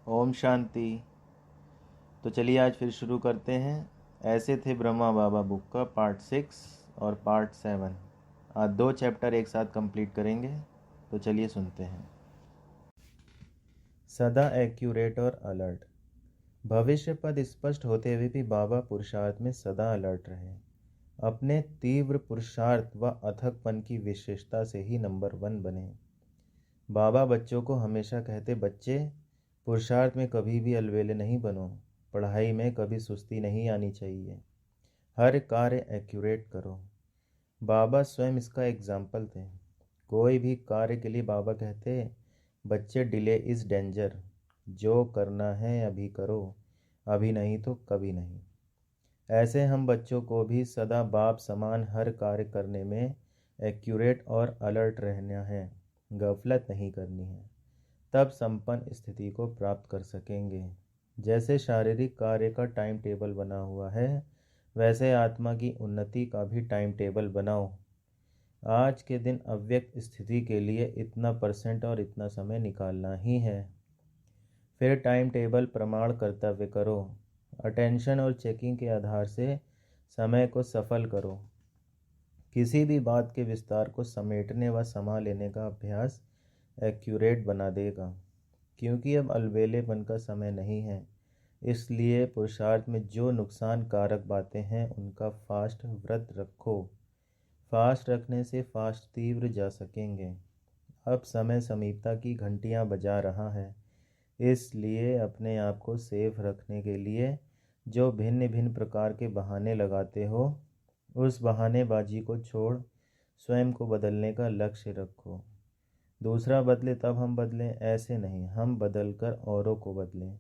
ओम शांति। तो चलिए आज फिर शुरू करते हैं। ऐसे थे ब्रह्मा बाबा बुक का पार्ट 6 और पार्ट 7। आज 2 चैप्टर एक साथ कंप्लीट करेंगे। तो चलिए सुनते हैं। सदा एक्यूरेट और अलर्ट। भविष्य पद स्पष्ट होते हुए भी बाबा पुरुषार्थ में सदा अलर्ट रहे। अपने तीव्र पुरुषार्थ व अथकपन की विशेषता से ही नंबर 1 बने। बाबा बच्चों को हमेशा कहते, बच्चे पुरुषार्थ में कभी भी अलवेले नहीं बनो। पढ़ाई में कभी सुस्ती नहीं आनी चाहिए। हर कार्य एक्यूरेट करो। बाबा स्वयं इसका एग्जाम्पल थे। कोई भी कार्य के लिए बाबा कहते, बच्चे डिले इज़ डेंजर। जो करना है अभी करो, अभी नहीं तो कभी नहीं। ऐसे हम बच्चों को भी सदा बाप समान हर कार्य करने में एक्यूरेट और अलर्ट रहना है। गफलत नहीं करनी है, तब संपन्न स्थिति को प्राप्त कर सकेंगे। जैसे शारीरिक कार्य का टाइम टेबल बना हुआ है, वैसे आत्मा की उन्नति का भी टाइम टेबल बनाओ। आज के दिन अव्यक्त स्थिति के लिए इतना % और इतना समय निकालना ही है। फिर टाइम टेबल प्रमाण कर्तव्य करो। अटेंशन और चेकिंग के आधार से समय को सफल करो। किसी भी बात के विस्तार को समेटने व समा लेने का अभ्यास एक्यूरेट बना देगा। क्योंकि अब अलबेलेपन का समय नहीं है, इसलिए पुरुषार्थ में जो नुकसान कारक बातें हैं उनका फास्ट व्रत रखो। फास्ट रखने से फास्ट तीव्र जा सकेंगे। अब समय समीपता की घंटियां बजा रहा है, इसलिए अपने आप को सेफ रखने के लिए जो भिन्न भिन्न प्रकार के बहाने लगाते हो, उस बहानेबाजी को छोड़ स्वयं को बदलने का लक्ष्य रखो। दूसरा बदले तब हम बदलें, ऐसे नहीं, हम बदल कर औरों को बदलें।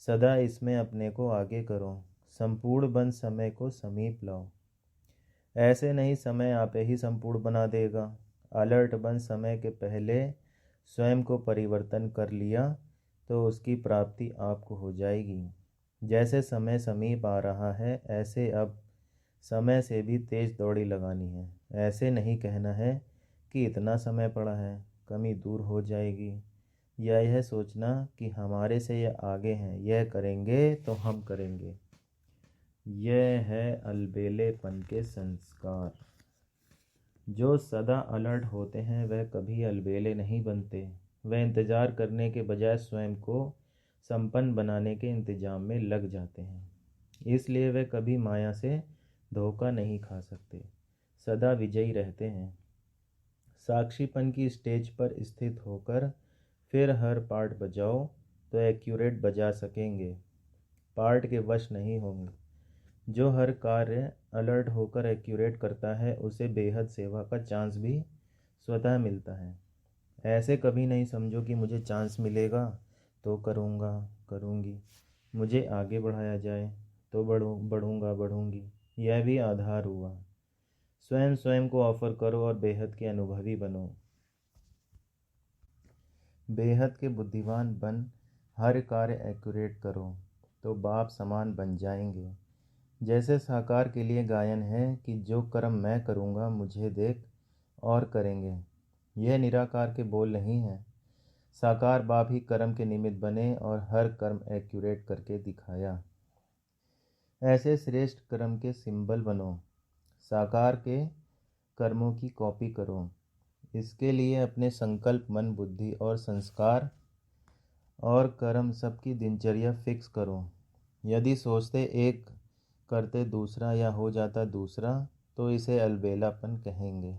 सदा इसमें अपने को आगे करो। संपूर्ण बन समय को समीप लाओ। ऐसे नहीं समय आपे ही संपूर्ण बना देगा। अलर्ट बन समय के पहले स्वयं को परिवर्तन कर लिया तो उसकी प्राप्ति आपको हो जाएगी। जैसे समय समीप आ रहा है, ऐसे अब समय से भी तेज दौड़ी लगानी है। ऐसे नहीं कहना है कि इतना समय पड़ा है, कमी दूर हो जाएगी, या यह सोचना कि हमारे से यह आगे हैं, यह करेंगे तो हम करेंगे। यह है अलबेलेपन के संस्कार। जो सदा अलर्ट होते हैं वह कभी अलबेले नहीं बनते। वह इंतज़ार करने के बजाय स्वयं को संपन्न बनाने के इंतजाम में लग जाते हैं। इसलिए वे कभी माया से धोखा नहीं खा सकते, सदा विजयी रहते हैं। साक्षीपन की स्टेज पर स्थित होकर फिर हर पार्ट बजाओ तो एक्यूरेट बजा सकेंगे। पार्ट के वश नहीं होंगे। जो हर कार्य अलर्ट होकर एक्यूरेट करता है, उसे बेहद सेवा का चांस भी स्वतः मिलता है। ऐसे कभी नहीं समझो कि मुझे चांस मिलेगा तो करूँगा करूँगी, मुझे आगे बढ़ाया जाए तो बढ़ूँगी। यह भी आधार हुआ। स्वयं स्वयं को ऑफर करो और बेहद के अनुभवी बनो। बेहद के बुद्धिमान बन हर कार्य एक्यूरेट करो तो बाप समान बन जाएंगे। जैसे साकार के लिए गायन है कि जो कर्म मैं करूँगा मुझे देख और करेंगे। यह निराकार के बोल नहीं है। साकार बाप ही कर्म के निमित्त बने और हर कर्म एक्यूरेट करके दिखाया। ऐसे श्रेष्ठ कर्म के सिंबल बनो। साकार के कर्मों की कॉपी करो। इसके लिए अपने संकल्प, मन, बुद्धि और संस्कार और कर्म सबकी दिनचर्या फिक्स करो। यदि सोचते एक करते दूसरा या हो जाता दूसरा तो इसे अलबेलापन कहेंगे।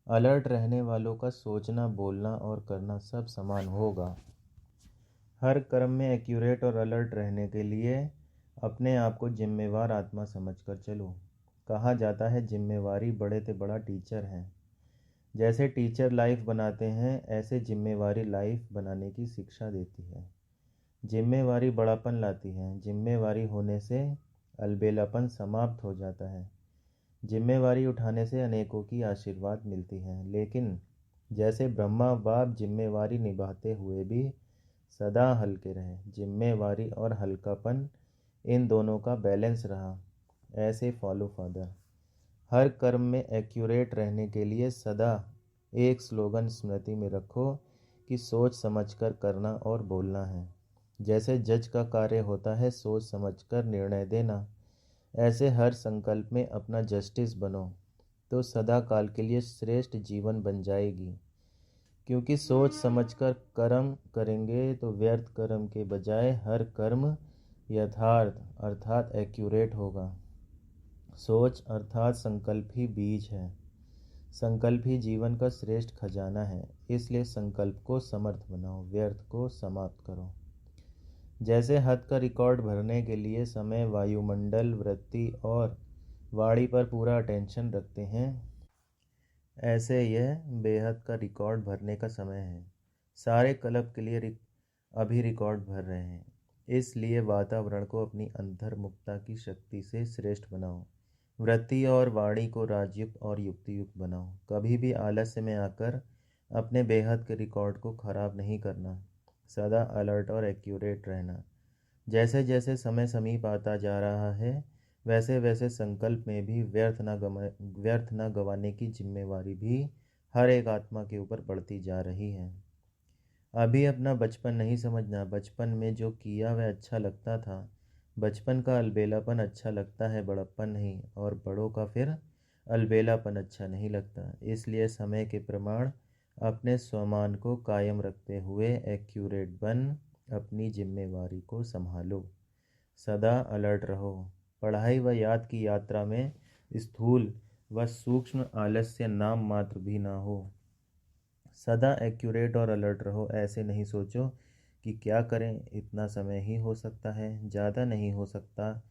अलर्ट रहने वालों का सोचना, बोलना और करना सब समान होगा। हर कर्म में एक्यूरेट और अलर्ट रहने के लिए अपने आप को जिम्मेवार आत्मा समझकर चलो। कहा जाता है जिम्मेवारी बड़े से बड़ा टीचर है। जैसे टीचर लाइफ बनाते हैं, ऐसे जिम्मेवारी लाइफ बनाने की शिक्षा देती है। जिम्मेवारी बड़ापन लाती है। जिम्मेवारी होने से अलबेलापन समाप्त हो जाता है। जिम्मेवारी उठाने से अनेकों की आशीर्वाद मिलती है। लेकिन जैसे ब्रह्मा बाप जिम्मेवारी निभाते हुए भी सदा हल्के रहे, जिम्मेवारी और हल्कापन इन दोनों का बैलेंस रहा, ऐसे फॉलो फादर। हर कर्म में एक्यूरेट रहने के लिए सदा एक स्लोगन स्मृति में रखो कि सोच समझकर करना और बोलना है। जैसे जज का कार्य होता है सोच समझकर निर्णय देना, ऐसे हर संकल्प में अपना जस्टिस बनो तो सदा काल के लिए श्रेष्ठ जीवन बन जाएगी। क्योंकि सोच समझकर कर्म करेंगे तो व्यर्थ कर्म के बजाय हर कर्म यथार्थ अर्थात एक्यूरेट होगा। सोच अर्थात संकल्प ही बीज है। संकल्प ही जीवन का श्रेष्ठ खजाना है। इसलिए संकल्प को समर्थ बनाओ, व्यर्थ को समाप्त करो। जैसे हद का रिकॉर्ड भरने के लिए समय, वायुमंडल, वृत्ति और वाणी पर पूरा अटेंशन रखते हैं, ऐसे यह बेहद का रिकॉर्ड भरने का समय है। सारे क्लब के लिए अभी रिकॉर्ड भर रहे हैं। इसलिए वातावरण को अपनी अंतर्मुखता की शक्ति से श्रेष्ठ बनाओ। वृत्ति और वाणी को राजयुक्त और युक्तियुक्त बनाओ। कभी भी आलस्य में आकर अपने बेहद के रिकॉर्ड को खराब नहीं करना। सदा अलर्ट और एक्यूरेट रहना। जैसे जैसे समय समीप आता जा रहा है, वैसे वैसे संकल्प में भी व्यर्थ न गंवाने की जिम्मेवारी भी हर एक आत्मा के ऊपर बढ़ती जा रही है। अभी अपना बचपन नहीं समझना। बचपन में जो किया वह अच्छा लगता था। बचपन का अलबेलापन अच्छा लगता है, बड़प्पन नहीं। और बड़ों का फिर अलबेलापन अच्छा नहीं लगता। इसलिए समय के प्रमाण अपने स्वमान को कायम रखते हुए एक्यूरेट बन अपनी जिम्मेवारी को संभालो। सदा अलर्ट रहो। पढ़ाई व याद की यात्रा में स्थूल व सूक्ष्म आलस्य नाम मात्र भी ना हो। सदा एक्यूरेट और अलर्ट रहो। ऐसे नहीं सोचो कि क्या करें, इतना समय ही हो सकता है, ज़्यादा नहीं हो सकता।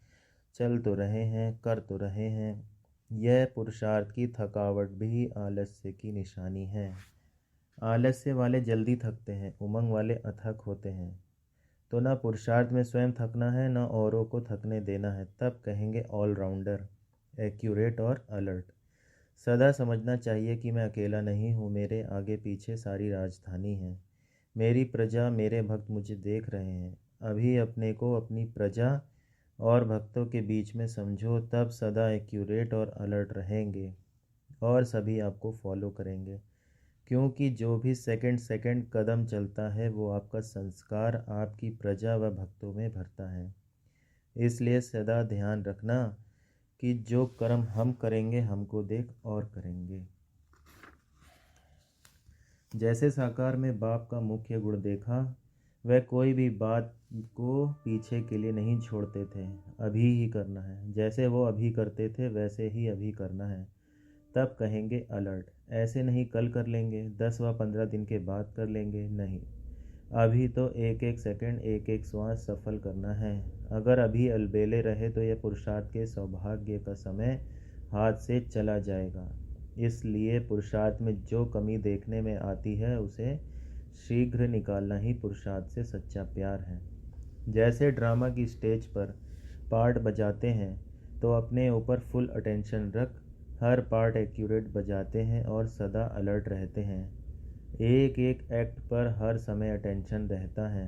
चल तो रहे हैं, कर तो रहे हैं। यह पुरुषार्थ की थकावट भी आलस्य की निशानी है। आलस्य वाले जल्दी थकते हैं, उमंग वाले अथक होते हैं। तो ना पुरुषार्थ में स्वयं थकना है, ना औरों को थकने देना है। तब कहेंगे ऑलराउंडर, एक्यूरेट और अलर्ट। सदा समझना चाहिए कि मैं अकेला नहीं हूँ, मेरे आगे पीछे सारी राजधानी है। मेरी प्रजा, मेरे भक्त मुझे देख रहे हैं। अभी अपने को अपनी प्रजा और भक्तों के बीच में समझो, तब सदा एक्यूरेट और अलर्ट रहेंगे और सभी आपको फॉलो करेंगे। क्योंकि जो भी सेकंड सेकंड कदम चलता है वो आपका संस्कार आपकी प्रजा व भक्तों में भरता है। इसलिए सदा ध्यान रखना कि जो कर्म हम करेंगे हमको देख और करेंगे। जैसे साकार में बाप का मुख्य गुण देखा, वह कोई भी बात को पीछे के लिए नहीं छोड़ते थे। अभी ही करना है। जैसे वो अभी करते थे वैसे ही अभी करना है। तब कहेंगे अलर्ट। ऐसे नहीं कल कर लेंगे, 10 व 15 दिन के बाद कर लेंगे, नहीं। अभी तो एक एक सेकंड, एक एक श्वास सफल करना है। अगर अभी अलबेले रहे तो यह पुरुषार्थ के सौभाग्य का समय हाथ से चला जाएगा। इसलिए पुरुषार्थ में जो कमी देखने में आती है उसे शीघ्र निकालना ही पुरुषार्थ से सच्चा प्यार है। जैसे ड्रामा की स्टेज पर पार्ट बजाते हैं तो अपने ऊपर फुल अटेंशन रख हर पार्ट एक्यूरेट बजाते हैं और सदा अलर्ट रहते हैं। एक एक एक्ट पर हर समय अटेंशन रहता है।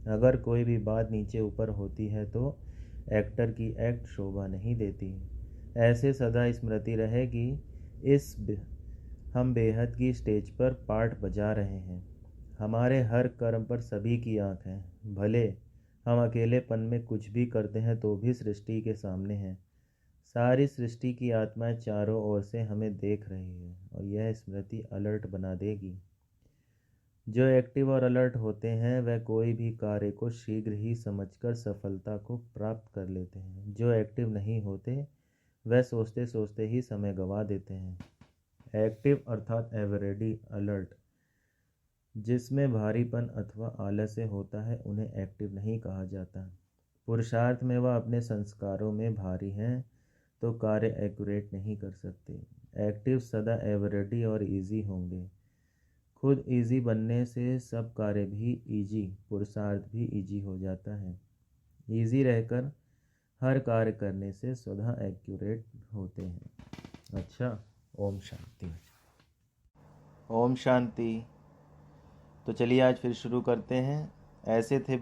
अगर कोई भी बात नीचे ऊपर होती है तो एक्टर की एक्ट शोभा नहीं देती। ऐसे सदा स्मृति रहे कि हम बेहद की स्टेज पर पार्ट बजा रहे हैं। हमारे हर कर्म पर सभी की आंख है। भले हम अकेलेपन में कुछ भी करते हैं तो भी सृष्टि के सामने हैं। सारी सृष्टि की आत्माएं चारों ओर से हमें देख रही है और यह स्मृति अलर्ट बना देगी। जो एक्टिव और अलर्ट होते हैं वह कोई भी कार्य को शीघ्र ही समझकर सफलता को प्राप्त कर लेते हैं। जो एक्टिव नहीं होते वह सोचते सोचते ही समय गंवा देते हैं। एक्टिव अर्थात एवर रेडी, अलर्ट जिसमें भारीपन अथवा आलस्य होता है उन्हें एक्टिव नहीं कहा जाता। पुरुषार्थ में वह अपने संस्कारों में भारी हैं तो कार्य एक्यूरेट नहीं कर सकते। एक्टिव सदा एवर रेडी और इजी होंगे। खुद इजी बनने से सब कार्य भी इजी, पुरुषार्थ भी इजी हो जाता है। इजी रहकर हर कार्य करने से स्वतः एक्यूरेट होते हैं। अच्छा, ओम शांति। ओम शांति। तो चलिए आज फिर शुरू करते हैं। ऐसे थे